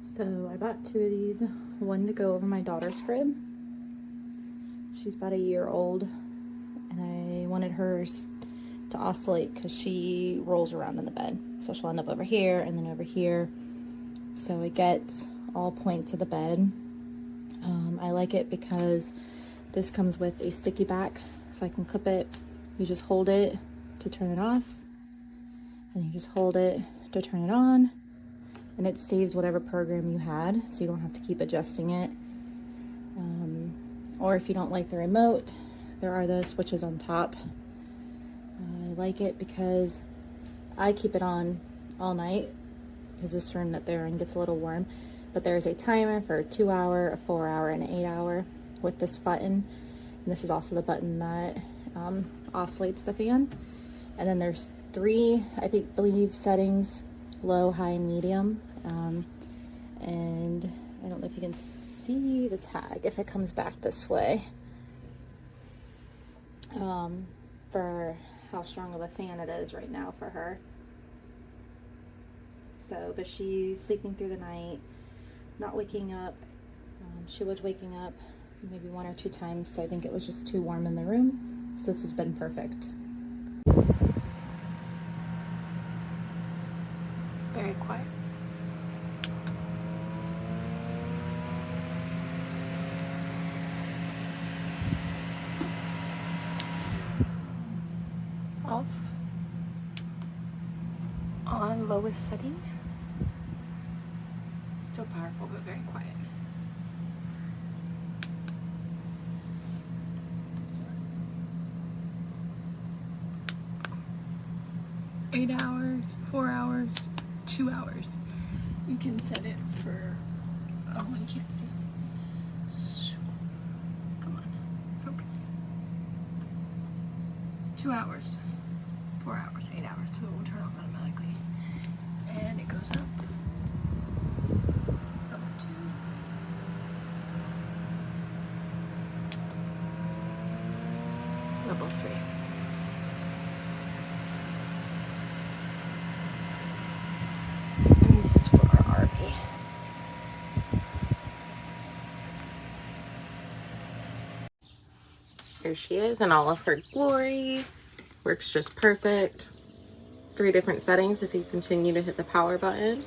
So I bought 2 of these, one to go over my daughter's crib. She's about a year old, and I wanted hers to oscillate because she rolls around in the bed. So she'll end up over here and then over here. So it gets all points of the bed. I like it because this comes with a sticky back, so I can clip it. You just hold it to turn it off, and you just hold it to turn it on. And it saves whatever program you had, so you don't have to keep adjusting it. Or if you don't like the remote, there are those switches on top. I like it because I keep it on all night because this room that they're in gets a little warm. But there's a timer for a 2-hour, a 4-hour, and an 8-hour with this button. And this is also the button that oscillates the fan. And then there's 3, I believe, settings: low, high, and medium. And I don't know if you can see the tag if it comes back this way, for how strong of a fan it is right now for her. So, but she's sleeping through the night, not waking up. She was waking up maybe 1 or 2 times, so I think it was just too warm in the room. So this has been perfect. Very quiet. Off. On lowest setting. Still powerful, but very quiet. Eight hours, 4 hours, 2 hours. You can set it for, oh, I can't see. Come on, focus. 2 hours, 4 hours, 8 hours, so it will turn off automatically. And it goes up to level 3. And this is for our RV. There she is in all of her glory. Works just perfect. 3 different settings if you continue to hit the power button.